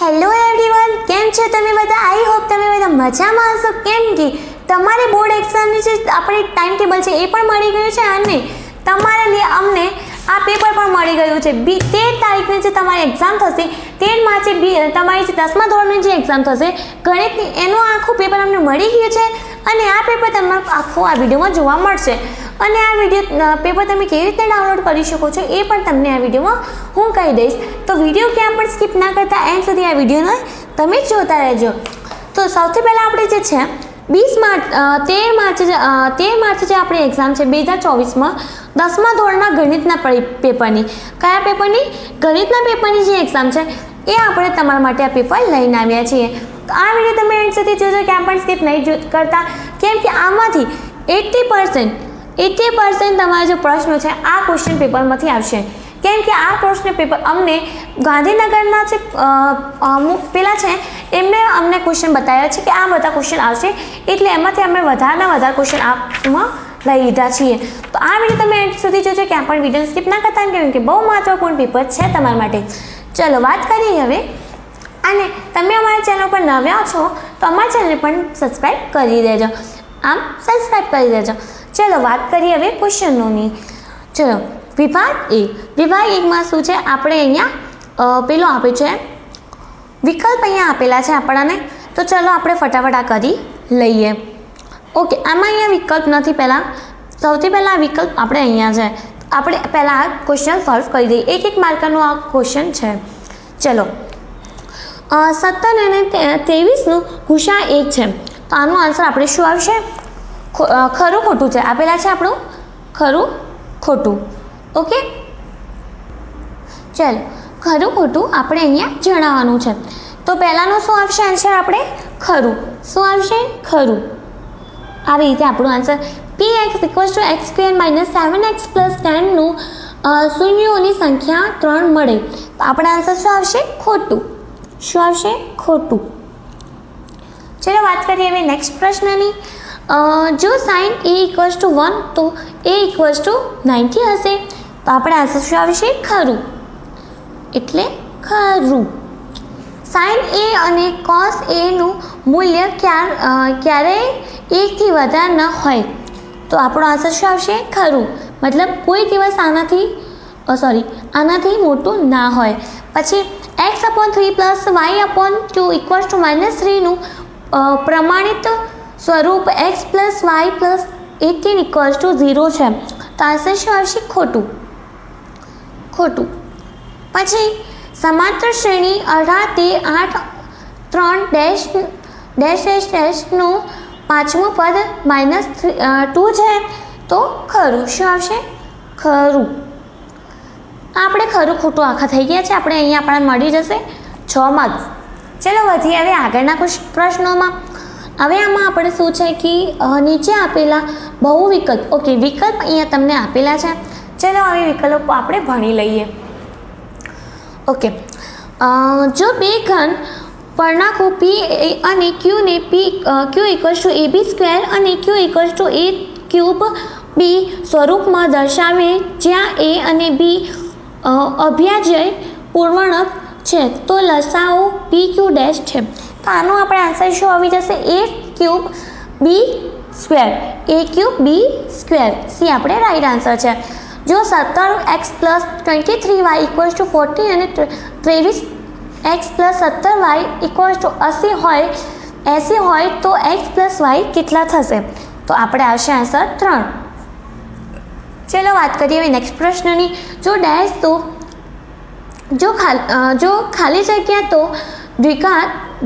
Hello everyone, કેમ છો તમે બધા? આઈ હોપ તમે બધા મજામાં હશો. કેમ કે તમારે બોર્ડ એક્ઝામની જે આપણી ટાઈમ ટેબલ છે એ પણ મળી ગયું છે અને તમારા लिए અમને આ પેપર પણ મળી ગયું છે. 13 તારીખને જે તમારી એક્ઝામ થશે, 13 માર્ચે તમારી જે 10મા ધોરણની જે એક્ઝામ થશે ગણિતની, એનું આખું પેપર અમને મળી ગયું છે અને આ પેપર તમને આખું આ વિડીયોમાં જોવા મળશે. અને આ વિડીયો પેપર તમે કેવી રીતે ડાઉનલોડ કરી શકો છો એ પણ તમને આ વિડીયોમાં હું કહી દઈશ. તો વિડીયો ક્યાં પણ સ્કીપ ના કરતા એન્ડ સુધી આ વિડીયોને તમે જ જોતા રહેજો. તો સૌથી પહેલાં આપણે જે છે 13 માર્ચે જે આપણી એક્ઝામ છે 2024માં 10મા ધોરણના ગણિતના પેપરની, કયા પેપરની? ગણિતના પેપરની જે એક્ઝામ છે એ આપણે તમારા માટે આ પેપર લઈને આવ્યા છીએ. તો આ વિડીયો તમે એન્ડ સુધી જોજો, ક્યાં પણ સ્કીપ નહીં કરતા, કેમ કે આમાંથી 80% તમારા જે પ્રશ્નો છે આ ક્વેશ્ચન પેપરમાંથી આવશે. કેમ કે આ ક્વેશ્ચન પેપર અમને ગાંધીનગરના જે અમુક પેલા છે એમને અમને ક્વેશ્ચન બતાવ્યા છે કે આ બધા ક્વેશ્ચન આવશે, એટલે એમાંથી અમે વધારેના વધારે ક્વેશ્ચન આમાં લઈ લીધા છીએ. તો આ વિડીયો તમે એન્ડ સુધી જોજો, ક્યાં પણ વિડીયો સ્કીપ ના કરતા, કેમ કે બહુ મહત્વપૂર્ણ પેપર છે તમારા માટે. ચલો વાત કરીએ હવે. અને તમે અમારા ચેનલ પર નવ્યા છો તો અમારા ચેનલને પણ સબસ્ક્રાઈબ કરી દેજો. આમ સબસ્ક્રાઈબ કરી દેજો. ચલો વાત કરીએ હવે ક્વેશ્ચનોની. ચલો વિભાગ 1માં શું છે? આપણે અહીંયા પેલો આપે છે વિકલ્પ, અહીંયા આપેલા છે આપણને. તો ચલો આપણે ફટાફટ આ કરી લઈએ. ઓકે, આમાં અહીંયા વિકલ્પ નથી. પહેલાં સૌથી પહેલાં આ વિકલ્પ આપણે અહીંયા છે. આપણે પહેલાં આ ક્વેશ્ચન સોલ્વ કરી દઈએ. 1 માર્કરનો આ ક્વેશ્ચન છે. ચલો 17 અને 23નું ગુસા 1 છે. તો આનો આન્સર આપણે શું આવશે? ખરું ખોટું છે આપેલા છે આપણું, ખરું ખોટું. ઓકે, ચાલો ખરું ખોટું આપણે અહીંયા જણાવવાનું છે. તો પહેલાંનું શું આવશે આન્સર? આપણે ખરું. શું આવશે? ખરું. આવી રીતે આપણું આન્સર px = x² - 7x + 10નું શૂન્યોની સંખ્યા 3 મળે. તો આપણે આન્સર શું આવશે? ખોટું. શું આવશે? ખોટું. ચલો વાત કરીએ હવે નેક્સ્ટ પ્રશ્નની. જો sin a = 1 તો a = 90 હશે. તો આપણે આન્સર શું આવશે? ખરું. એટલે ખરું. sin a અને cos a નું મૂલ્ય ક્યારેય 1 થી વધારે ન હોય. તો આપણો આન્સર શું આવશે? ખરું. મતલબ કોઈ દિવસ આનાથી મોટું ના હોય. પછી x/3 + y/2 = -3નું પ્રમાણિત સ્વરૂપ x + y + 18 = 0 છે. તો આન્સર શું આવશે? ખોટું. ખોટું. પછી સમાંતર શ્રેણી 18 તે 8 3 નું 5મું પદ -2 છે. તો ખરું. શું આવશે? ખરું. આપણે ખરું ખોટું આખા થઈ ગયા છે. આપણે અહીંયા આપણને મળી જશે 6 માર્ક્સ. ચલો વધીએ હવે આગળના પ્રશ્નોમાં. હવે આમાં આપણે શું છે કે નીચે આપેલા બહુ વિકલ્પ. ઓકે, વિકલ્પ અહીંયા તમને આપેલા છે. ચલો હવે વિકલ્પો આપણે ભણી લઈએ. ઓકે, જો બે ઘન પૂર્ણાંકો p અને q ને q = ab² અને q = a³ b સ્વરૂપમાં દર્શાવે, જ્યાં a અને b અભિભાજ્ય પૂર્ણાંક છે, તો લસાઅ pq' છે. તો આનો આપણે આન્સર શું આવી જશે? a³ b². સી આપણે રાઈટ આન્સર છે. જો 17x + 23y = 40 અને 23x + 17y = 80 હોય તો x + y કેટલા થશે? તો આપણે આવશે આન્સર 3. ચલો વાત કરીએ હવે નેક્સ્ટ પ્રશ્નની. જો ડેશ તો જો ખાલી જગ્યા તો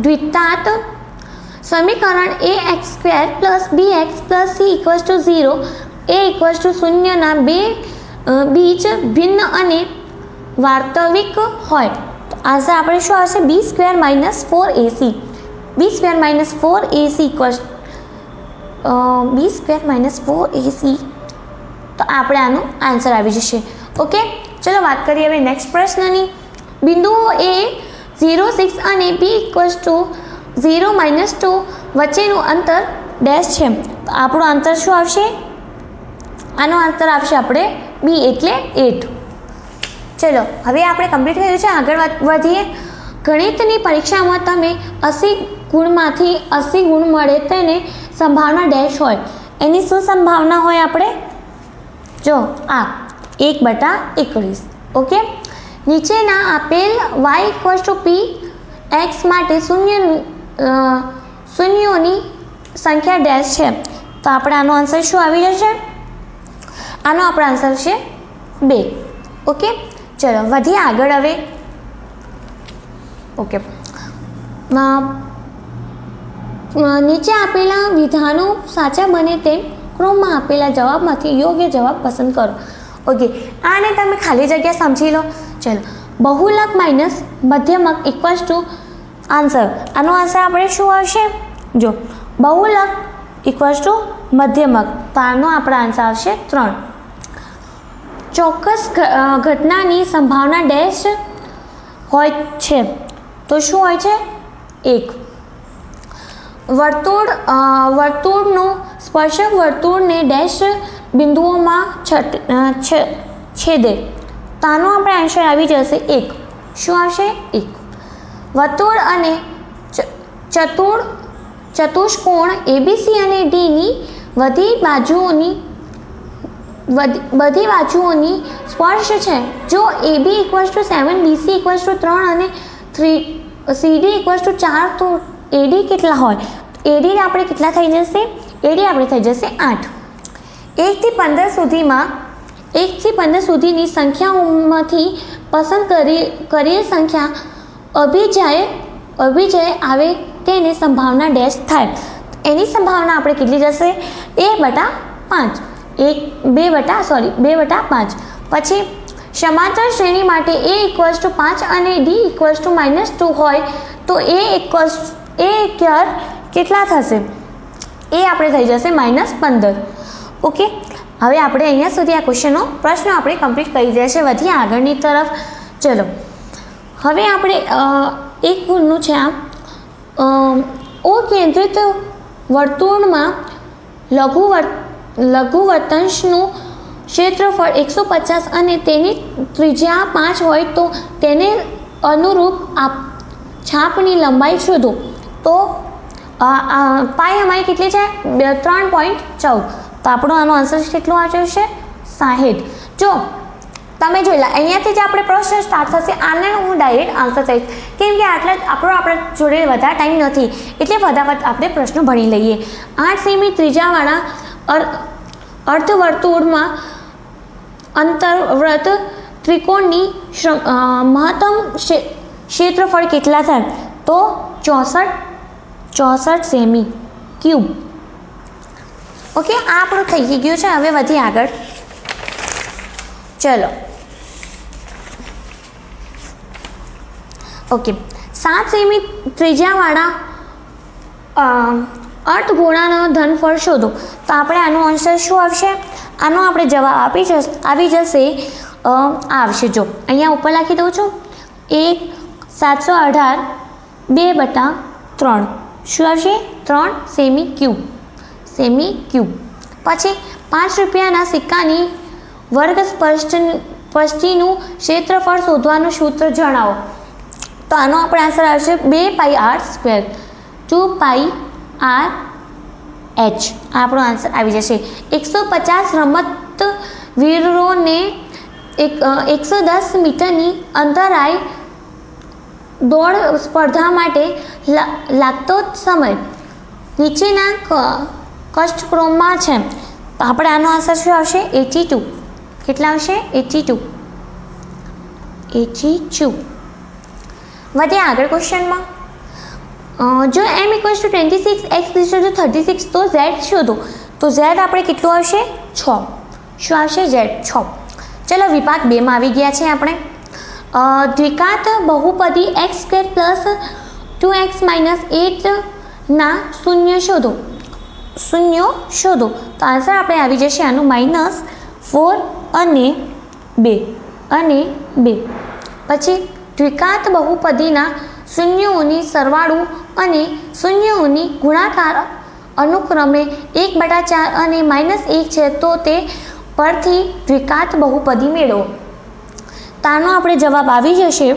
દ્વિઘાત સમીકરણ ax² + bx + c = 0, a = 0 ના બે બીજ ભિન્ન અને વાસ્તવિક હોય. તો આન્સર આપણે શું આવશે? b² - 4ac. b² - 4ac તો આપણે આનો આન્સર આવી જશે. ઓકે, ચલો વાત કરીએ હવે નેક્સ્ટ પ્રશ્નની. બિંદુઓ a 0 6 અને b = 0 - 2 વચ્ચેનું અંતર ડેશ છે. તો આપણો આન્સર શું આવશે? આનો આન્સર આવશે આપણે b એટલે 8. ચલો હવે આપણે કમ્પ્લીટ થયું છે. આગળ વધીએ. ગણિતની પરીક્ષામાં તમે 80 ગુણમાંથી 80 ગુણ મળે તેને સંભાવના ડેશ હોય. એની શું સંભાવના હોય આપણે જો આ 1/21. ઓકે, નીચેના આપેલ y p x માટે શૂન્યોની સંખ્યા ડેશ છે. તો આપણે આનો આન્સર શું આવી જશે? આનો આપણો આન્સર છે 2. ઓકે, ચલો વધીએ આગળ હવે. ઓકે, નીચે આપેલા વિધાનો સાચા બને તેમ ક્રમમાં આપેલા જવાબમાંથી યોગ્ય જવાબ પસંદ કરો. ઓકે, આને તમે ખાલી જગ્યા સમજી લો. ચલો, બહુલક માઇનસ મધ્યમક ઇક્વલ્સ ટુ આન્સર. આનો આન્સર આપણે શું આવશે? જો બહુલક ઇક્વલ્સ ટુ મધ્યમક, તો આનો આપણો આન્સર આવશે 3. ચોક્કસ ઘટનાની સંભાવના ડેશ હોય છે, તો શું હોય છે? 1. વર્તુળનો સ્પર્શક વર્તુળને ડેશ બિંદુઓમાં છેદે, તો આનો આપણે આન્સર આવી જશે 1. શું આવશે? 1. વર્તુળ અને ચતુષ્કોણ ABC અને Dની બધી બાજુઓની સ્પર્શ છે. જો AB = 7, BC = 3 અને CD = 4, તો AD કેટલા હોય? AD આપણે કેટલા થઈ જશે? AD આપણે થઈ જશે 8. 1 થી 15 સુધીની સંખ્યાઓમાંથી પસંદ કરેલ સંખ્યા અભિજય આવે તેને સંભાવના ડેશ થાય. એની સંભાવના આપણે કેટલી જશે? 2/5. પછી સમાંતર શ્રેણી માટે A = 5 અને D = -2 હોય તો A કેટલા થશે? એ આપણે થઈ જશે -15. ઓકે, હવે આપણે અહીંયા સુધી આ પ્રશ્નો આપણે કમ્પ્લીટ કરી દે છે. વધીએ આગળની તરફ. ચલો, હવે આપણે એક ગુણનું છે આ ઓ કેન્દ્રિત વર્તુળમાં લઘુવર્તાંશનું ક્ષેત્રફળ 150 અને તેની ત્રિજ્યા 5 હોય તો તેને અનુરૂપ છાપની લંબાઈ શોધો. તો પાઈ અમારી કેટલી છે? 3.14. તો આપણો આનો આન્સર કેટલો આવશે? 60. જો તમે જોઈ લો, અહીંયાથી જ આપણે પ્રશ્ન સ્ટાર્ટ થશે. આને હું ડાયરેક્ટ આન્સર થઈશ, કેમ કે આપણા જોડે વધારે ટાઈમ નથી, એટલે ફટાફટ આપણે પ્રશ્નો ભણી લઈએ. 8 સેમી ત્રિજ્યાવાળા અર્ધવર્તુળમાં અંતર્વૃત્ત ત્રિકોણની મહત્તમ ક્ષેત્રફળ કેટલા થાય? તો 64 સેમી ક્યુબ. ઓકે, આ આપણું થઈ ગયું છે. હવે વધીએ આગળ. ચલો, ઓકે, 7 સેમી ત્રિજ્યાવાળા અર્ધગોળાનો ઘનફળ શોધો. તો આપણે આનો આન્સર શું આવશે? આનો આપણે જવાબ આવી જશે આવશે. જો અહીંયા ઉપર લખી દઉં છું, 718 2/3. શું આવશે? 3 સેમી ક્યુબ. પછી 5 રૂપિયાના સિક્કાની વર્ગ સ્પષ્ટીનું ક્ષેત્રફળ શોધવાનું સૂત્ર જણાવો. તો આનો આપણે આન્સર આવશે 2πr². 2πr h આપણો આન્સર આવી જશે. 150 રમતવીરોને 110 મીટરની અંતરાય દોડ સ્પર્ધા માટે લાગતો સમય નીચેના કષ્ટક્રમમાં છે. તો આપણે આનો આન્સર શું આવશે? 82. કેટલા આવશે? 82. વધીએ આગળ ક્વેશ્ચનમાં. જો m = 26, x = 36, તો z શોધો. તો z આપણે કેટલું આવશે? 6. શું આવશે? z 6. ચલો, વિભાગ 2માં આવી ગયા છે આપણે. દ્વિઘાત બહુપદી x² + 2x - 8 ના શૂન્ય શોધો. તો આન્સર આપણે આવી જશે આનું -4 અને 2. પછી દ્વિઘાત બહુપદીના શૂન્યોની સરવાળો અને શૂન્યોની ગુણાકાર અનુક્રમે 1/4 અને -1 છે, તો તે પરથી દ્વિઘાત બહુપદી મેળવો. તો આનો આપણે જવાબ આવી જશે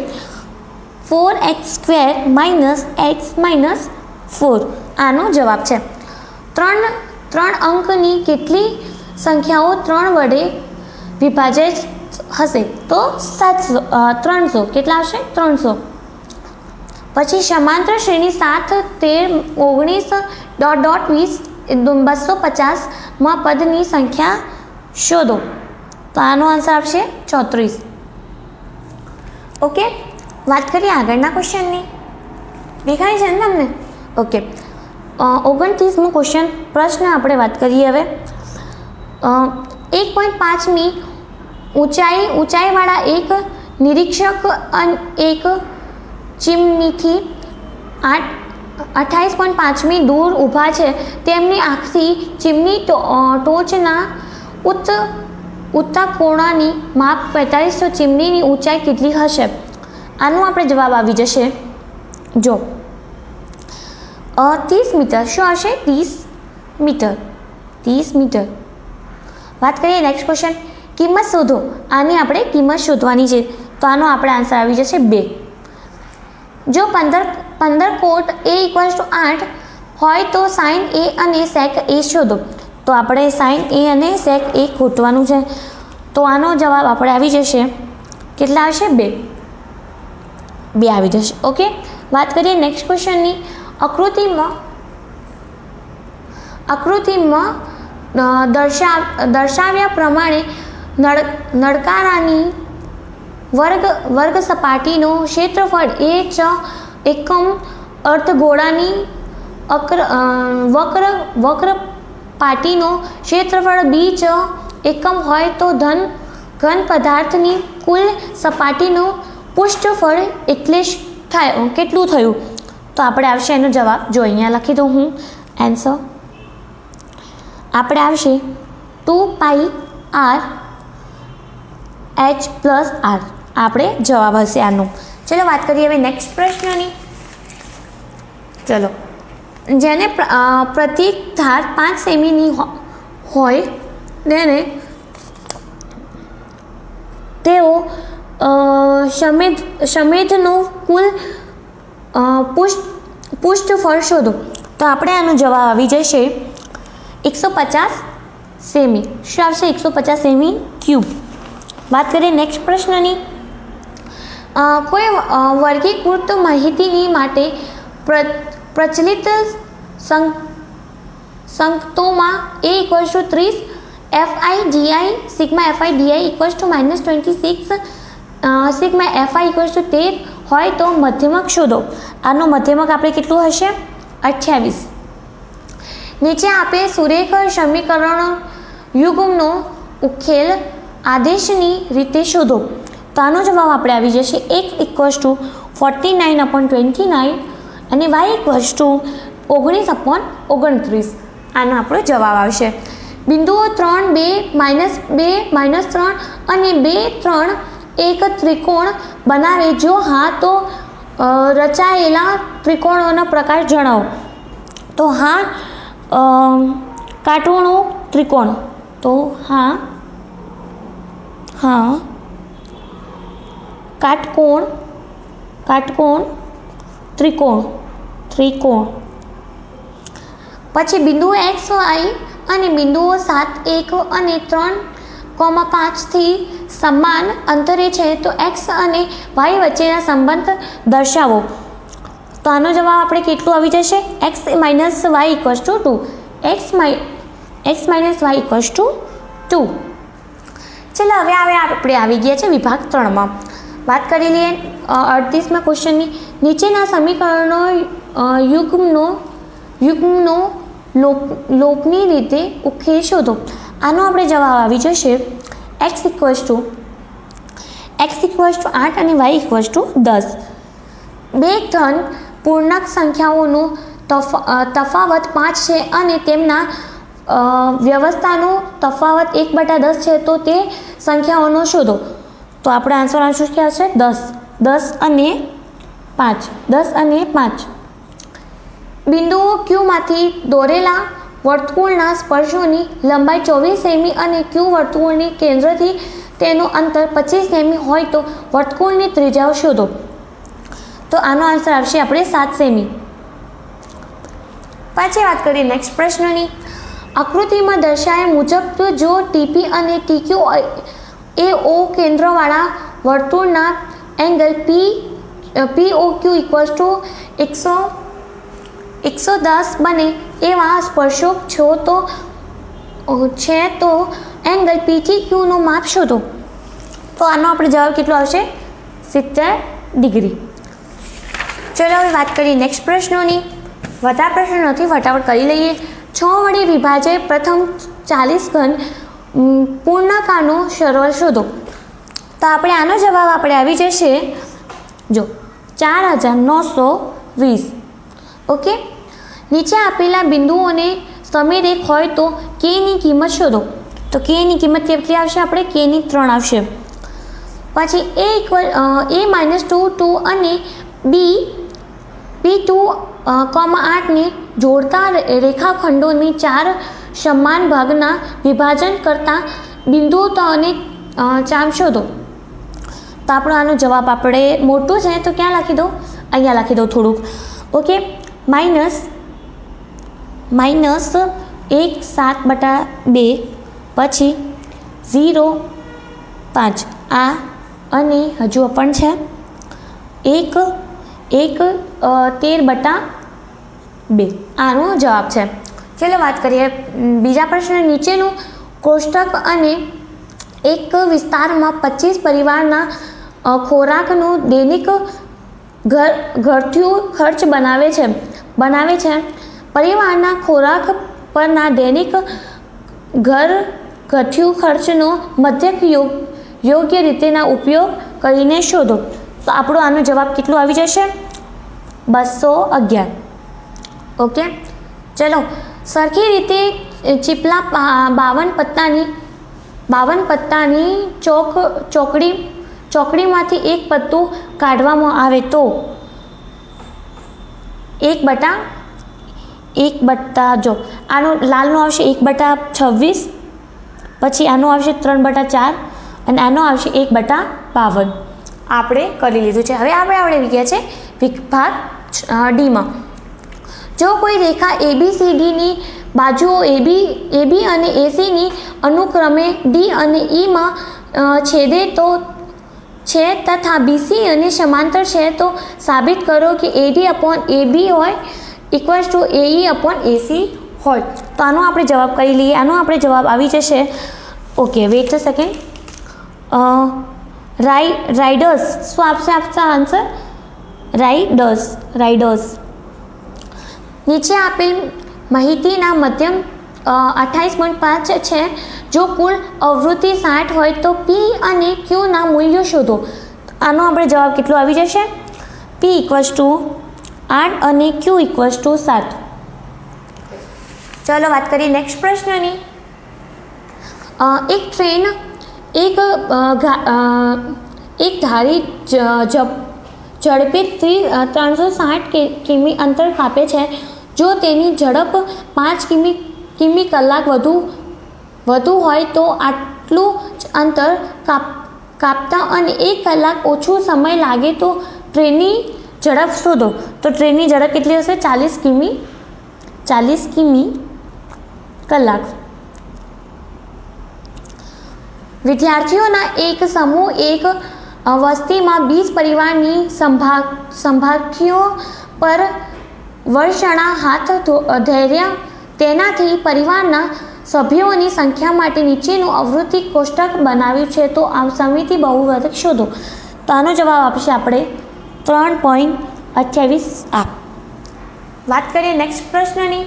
4x² - x - 4 આનો જવાબ છે. ત્રણ અંકની કેટલી સંખ્યાઓ 3 વડે વિભાજિત હશે? તો 300. કેટલા હશે? 300. પછી સમાંતર શ્રેણી 7, 13, 19, ... 20, 250 પદની સંખ્યા શોધો. તો આનો આન્સર આવશે 34. ઓકે, વાત કરીએ આગળના ક્વેશ્ચનની. દેખાય છે ને તમને? ઓકે, 29મો ક્વેશ્ચન પ્રશ્ન આપણે વાત કરીએ હવે. 1.5મી ઊંચાઈવાળા એક નિરીક્ષક એક ચીમનીથી 28.5મી દૂર ઊભા છે. તેમની આંખથી ચીમની ટોચના ઉત્તર કોણાની માપ 45, તો ચીમનીની ઊંચાઈ કેટલી હશે? આનો આપણે જવાબ આવી જશે. જો 30 મીટર. શું હશે? 30 મીટર. 30 મીટર. વાત કરીએ નેક્સ્ટ ક્વેશ્ચન. કિંમત શોધો. આની આપણે કિંમત શોધવાની છે, તો આનો આપણે આન્સર આવી જશે 2. જો 15 કોટ A = 8 હોય તો sin A અને sec A શોધો. તો આપણે sin A અને sec A ગોતવાનું છે, તો આનો જવાબ આપણે આવી જશે. કેટલા આવશે? 2 આવી જશે. ઓકે, વાત કરીએ નેક્સ્ટ ક્વેશ્ચનની. આકૃતિમાં દર્શાવ્યા પ્રમાણે નળકારાની વર્ગ સપાટીનો ક્ષેત્રફળ A એકમ અર્ધગોળાની વક્ર પાટીનો ક્ષેત્રફળ B એકમ હોય તો ઘન પદાર્થની કુલ સપાટીનું પૃષ્ઠફળ કેટલું થયું? તો આપણે આવશે એનો જવાબ. જો અહીંયા લખી દઉં હું આન્સર. આપણે આવશે 2πr h + r. આપણે જવાબ હશે આનો. ચલો વાત કરીએ હવે નેક્સ્ટ પ્રશ્નની. ચલો, જેને પ્રત્યેક ધાર 5 સેમીની હોય તેને તેઓ સમેધનું કુલ પૃષ્ઠફળ શોધો. તો આપણે આનો જવાબ આવી જશે 150 સેમી. શું આવશે? 150 સેમી ક્યુબ. વાત કરીએ નેક્સ્ટ પ્રશ્નની. કોઈ વર્ગીકૃત માહિતીની માટે પ્રચલિત સંકેતોમાં A = 30, FIDI = -26, FI = 13 હોય તો મધ્યમક શોધો. આનો મધ્યમક આપણે કેટલું હશે? 28. નીચે આપેલ સુરેખ સમીકરણો યુગ્મનો ઉકેલ આદેશની રીતે શોધો. તો આનો જવાબ આપણે આવી જશે. x = 49/29 અને y = 19/29. આનો આપણો જવાબ આવશે. બિંદુઓ 3, 2, -3 અને 2, 3 એક ત્રિકોણ બનાવે. જો હા તો રચાયેલા ત્રિકોણોનો પ્રકાર જણાવો. તો હા કાટકોણ ત્રિકોણ. તો હા કાટકોણ ત્રિકોણ. પછી બિંદુઓ x, y અને બિંદુઓ 7, 1 અને 3,5 થી સમાન અંતરે છે તો x અને y વચ્ચેના સંબંધ દર્શાવો. તો આનો જવાબ આપણે કેટલું આવી જશે? x - y = 2. x - y = 2. ચલો, હવે આપણે આવી ગયા છે વિભાગ 3માં. વાત કરી લઈએ 38મા ક્વેશ્ચનની. નીચેના સમીકરણો યુગ્મનો લોપની રીતે ઉકેલ શોધો. આનો આપણે જવાબ આવી જશે x = 8 અને y = 10. બે ધન પૂર્ણાંક સંખ્યાઓનો તફાવત 5 છે અને તેમના વ્યવસ્થાનો તફાવત 1/10 છે તો તે સંખ્યાઓનો શોધો. તો આપણે આન્સર આવશે ક્યાં છે? 10 અને 5. બિંદુઓ Q માંથી દોરેલા વર્તુળના સ્પર્શોની લંબાઈ 24 સેમી અને Q વર્તુળની કેન્દ્રથી તેનું અંતર 25 સેમી હોય તો વર્તુળની ત્રિજ્યાઓ શોધો. તો આનો આન્સર આવશે આપણે 7 સેમી. પાછી વાત કરીએ નેક્સ્ટ પ્રશ્નની. આકૃતિમાં દર્શાવ્યા મુજબ જો ટીપી અને ટીક્યુ એ ઓ કેન્દ્રવાળા વર્તુળના એંગલ POQ = 110 બને એવા સ્પર્શક છે તો એંગલ PTQનું માપ શોધો. તો આનો આપણે જવાબ કેટલો આવશે? 70 ડિગ્રી. ચલો હવે વાત કરીએ નેક્સ્ટ પ્રશ્નોની. વધારે પ્રશ્નો નથી, ફટાફટ કરી લઈએ. 6 વડે વિભાજે પ્રથમ 40 ઘન પૂર્ણાંકનો સરવાળો શોધો. તો આપણે આનો જવાબ આપણે આવી જશે જો 4920. ઓકે. નીચે આપેલા બિંદુઓને સમીરેખ હોય તો કેની કિંમત શોધો. તો કેની કિંમત કેટલી આવશે? આપણે કેની 3 આવશે. પછી a -2 2 અને B2, 8 ને જોડતા રેખાખંડોની 4 સમાન ભાગના વિભાજન કરતા બિંદુઓ અને ચામ શોધો. તો આપણો આનો જવાબ આપણે મોટું છે તો ક્યાં લખી દો? અહીંયા લખી દો થોડુંક. ઓકે. -1 7/2 પછી 0 5 આ અને હજુ પણ છે 1 13/2 આનો જવાબ છે. ચલો વાત કરીએ બીજા પ્રશ્ન. નીચેનું કોષ્ટક અને એક વિસ્તારમાં 25 પરિવારના ખોરાકનું દૈનિક ઘરથિયું ખર્ચ બનાવે છે. પરિવારના ખોરાક પરના દૈનિક ઘરથિયું ખર્ચનો મધ્યક યોગ્ય રીતેના ઉપયોગ કરીને શોધો. તો આપણો આનો જવાબ કેટલો આવી જશે? 211. ઓકે. ચલો સરખી રીતે ચીપલા 52 પત્તાની ચોકડીમાંથી એક પત્તું કાઢવામાં આવે તો 1/1 જો આનો લાલનો આવશે 1/26, પછી આનો આવશે 3/4 અને આનો આવશે 1/52. આપણે કરી લીધું છે. હવે આપણે આવી ગયા છે વિભાગ ડીમાં. જો કોઈ રેખા ABCDની બાજુઓ AB અને ACની અનુક્રમે D અને Eમાં છેદે તો છે તથા BC અને સમાંતર છે તો સાબિત કરો કે AD/AB હોય = AE/AC હોય. તો આનો આપણે જવાબ કરી લઈએ. આનો આપણે જવાબ આવી જશે. Okay, wait a second. Riders શું આપશે આન્સર? રાઇડર્સ. નીચે આપેલ માહિતીના મધ્યમ 28.5 છે. જો કુલ આવૃત્તિ 60 હોય તો P અને Q ના મૂલ્યો શોધો. આનો આપણે જવાબ કેટલો આવી જશે? P = 8 અને Q = 7. ચલો વાત કરીએ નેક્સ્ટ પ્રશ્નની. એક ટ્રેન એક ધારી ઝડપે 360 કિમી અંતર કાપે છે. જો તેની ઝડપ 5 કિમી કલાક વધુ હોય તો આટલું જ અંતર કાપતા અને 1 કલાક ઓછો સમય લાગે તો ટ્રેનની ઝડપ શોધો. તો ટ્રેનની ઝડપ કેટલી હશે? 40 કિમી કલાક. વિદ્યાર્થીઓના એક સમૂહ એક વસ્તીમાં 20 પરિવારની સંભાખ્યો પર વર્ષણા હાથ ધર્યા. તેનાથી પરિવારના સભ્યોની સંખ્યા માટે નીચેનું આવૃત્તિ કોષ્ટક બનાવ્યું છે તો આ સમિતિ બહુવર્ગ શોધો. તો આનો જવાબ આપશે આપણે 3.28 આ. વાત કરીએ નેક્સ્ટ પ્રશ્નની.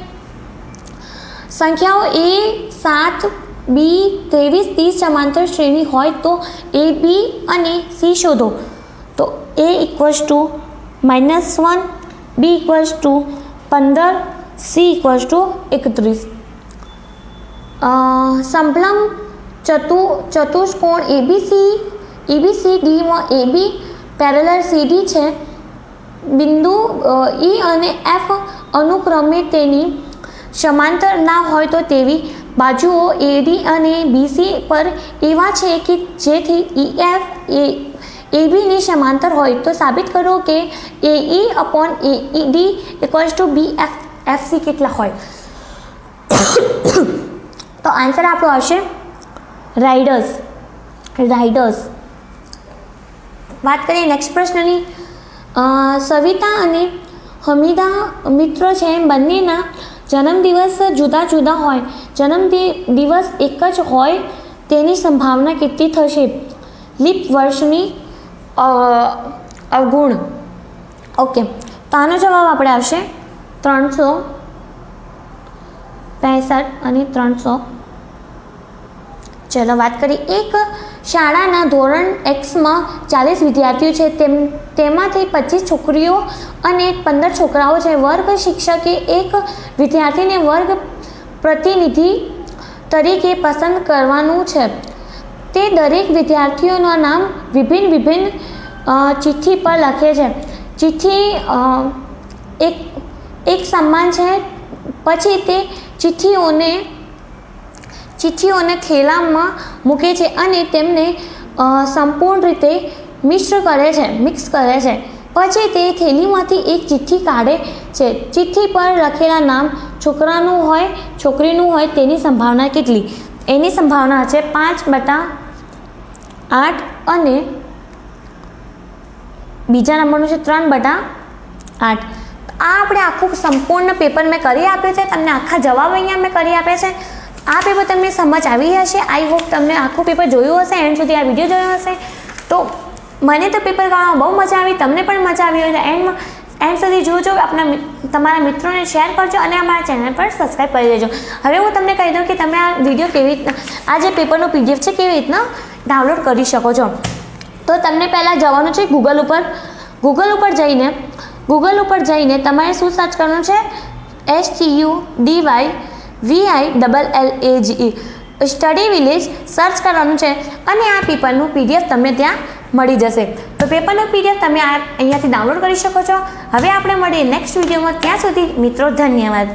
સંખ્યાઓ A7 B23 30 સમાંતર શ્રેણી હોય તો AB અને C શોધો. તો A = -1, B = 15, C = 31. સમલંબ ચતુષ્કોણ ABCDમાં AB પેરેલલ CD છે. બિંદુ E અને F અનુક્રમે તેની સમાંતર ના હોય તો તેવી બાજુઓ AD અને BC પર એવા છે કે જેથી એબીની સમાંતર હોય તો સાબિત કરો કે AE upon AED equals to BFC કેટલા હોય. તો આન્સર આપણો આવશે રાઇડર્સ. વાત કરીએ નેક્સ્ટ પ્રશ્નની. સવિતા અને હમીદા મિત્રો છે, બંનેના જન્મદિવસ જુદા જુદા હોય, જન્મદિવસ એક જ હોય તેની સંભાવના કેટલી થશે? લીપ વર્ષની અવગુણ. ઓકે, તો આનો જવાબ આપણે આવશે 365 અને 300. ચલો વાત કરીએ. એક શાળાના ધોરણ Xમાં 40 વિદ્યાર્થીઓ છે, તેમાંથી 25 છોકરીઓ અને 15 છોકરાઓ છે. વર્ગ શિક્ષકે એક વિદ્યાર્થીને વર્ગ પ્રતિનિધિ તરીકે પસંદ કરવાનું છે. તે દરેક વિદ્યાર્થીઓના નામ વિભિન્ન ચિઠ્ઠી પર લખે છે. ચિઠ્ઠી એક સમાન છે. પછી તે ચિઠ્ઠીઓને થેલામાં મૂકે છે અને તેમને સંપૂર્ણ રીતે મિક્સ કરે છે. પછી તે થેલીમાંથી એક ચિઠ્ઠી કાઢે છે. ચિઠ્ઠી પર લખેલા નામ છોકરાનું હોય છોકરીનું હોય તેની સંભાવના કેટલી? એની સંભાવના છે 5/8 અને બીજા નંબરનું છે 3/8. આ આપણે આખું સંપૂર્ણ પેપર મેં કરી આપ્યું છે. તમને આખા જવાબ અહીંયા મેં કરી આપ્યા છે. આ પેપર તમને સમજ આવી હશે. આઈ હોપ તમને આખું પેપર જોયું હશે, એન્ડ સુધી આ વિડીયો જોયો હશે. તો મને તો પેપર કરવામાં બહુ મજા આવી, તમને પણ મજા આવી હોય. એન્ડ સુધી જોજો, તમારા મિત્રોને શેર કરજો અને અમારા ચેનલ પર સબસ્ક્રાઈબ કરી દેજો. હવે હું તમને કહી દઉં કે તમે આ વિડીયો કેવી રીતના, આ જે પેપરનો PDF છે કેવી રીતના ડાઉનલોડ કરી શકો છો. તો તમને પહેલાં જવાનું છે ગૂગલ ઉપર જઈને તમારે શું સર્ચ કરવાનું છે? STUDYVILLAGE સ્ટડી વિલેજ સર્ચ કરવાનું છે અને આ પેપરનું PDF તમને ત્યાં મળી જશે. તો પેપરનું PDF તમે અહીંયાથી ડાઉનલોડ કરી શકો છો. હવે આપણે મળીએ નેક્સ્ટ વિડીયોમાં. ત્યાં સુધી મિત્રો ધન્યવાદ.